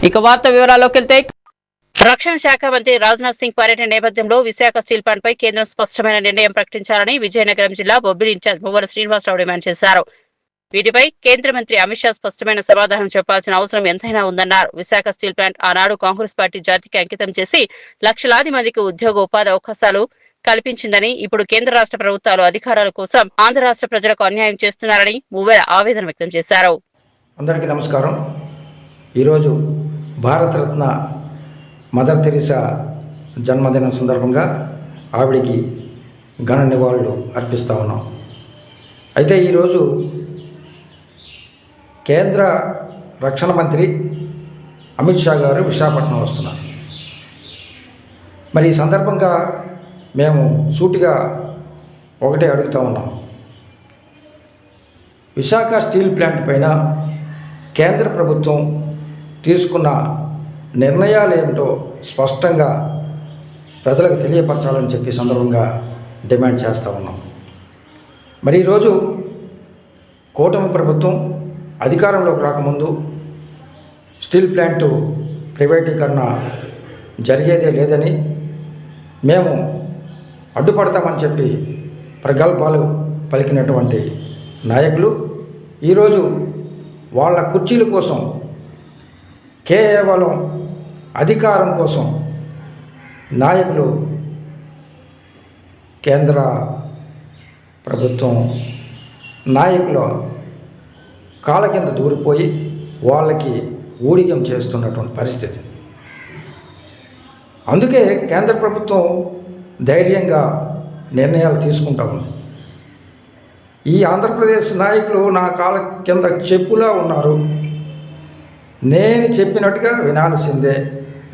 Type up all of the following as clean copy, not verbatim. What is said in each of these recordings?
ఇక వార్త వివరాల్లోకి వెళ్తే రక్షణ శాఖ మంత్రి రాజ్నాథ్ సింగ్ పర్యటన నేపథ్యంలో విశాఖ స్టీల్ ప్లాంట్ పై కేంద్రం స్పష్టమైన నిర్ణయం ప్రకటించాలని విజయనగరం జిల్లా బొబ్బిలి ఇన్ఛార్జ్ మువ్వల శ్రీనివాసరావు డిమాండ్ చేశారు. వీటిపై కేంద్ర మంత్రి అమిత్ షా స్పష్టమైన సమాధానం చెప్పాల్సిన అవసరం ఎంతైనా ఉందన్నారు. విశాఖ స్టీల్ ప్లాంట్ ఆనాడు కాంగ్రెస్ పార్టీ జాతికి అంకితం చేసి లక్షలాది మందికి ఉద్యోగ ఉపాధి అవకాశాలు కల్పించిందని, ఇప్పుడు కేంద్ర రాష్ట్ర ప్రభుత్వాలు అధికారాల కోసం ఆంధ్ర రాష్ట్ర ప్రజలకు అన్యాయం చేస్తున్నారని మువ్వల ఆవేదన వ్యక్తం చేశారు. అందరికీ నమస్కారం. ఈరోజు భారతరత్న మదర్ తెరీసా జన్మదినం సందర్భంగా ఆవిడికి ఘన నివాళులు అర్పిస్తూ ఉన్నాం. అయితే ఈరోజు కేంద్ర రక్షణ మంత్రి అమిత్ షా గారు విశాఖపట్నం వస్తున్నారు. మరి ఈ సందర్భంగా మేము సూటిగా ఒకటే అడుగుతూ ఉన్నాం. విశాఖ స్టీల్ ప్లాంట్ పైన కేంద్ర ప్రభుత్వం తీసుకున్న నిర్ణయాలు ఏమిటో స్పష్టంగా ప్రజలకు తెలియపరచాలని చెప్పి సందర్భంగా డిమాండ్ చేస్తూ ఉన్నాం. మరి ఈరోజు కూటమి ప్రభుత్వం అధికారంలోకి రాకముందు స్టీల్ ప్లాంటు ప్రైవేటీకరణ జరిగేదే లేదని, మేము అడ్డుపడతామని చెప్పి ప్రగల్భాలు పలికినటువంటి నాయకులు ఈరోజు వాళ్ళ కుర్చీల కోసం, కేవలం అధికారం కోసం నాయకులు కేంద్ర ప్రభుత్వం నాయకుల కాళ్ళ కింద దూరిపోయి వాళ్ళకి ఊడిగం చేస్తున్నటువంటి పరిస్థితి. అందుకే కేంద్ర ప్రభుత్వం ధైర్యంగా నిర్ణయాలు తీసుకుంటా ఉంది. ఈ ఆంధ్రప్రదేశ్ నాయకులు నా కాళ్ళ కింద చెప్పులా ఉన్నారు, నేను చెప్పినట్టుగా వినాల్సిందే,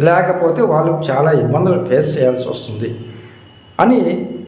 లేకపోతే వాళ్ళు చాలా ఇబ్బందులు ఫేస్ చేయాల్సి వస్తుంది అని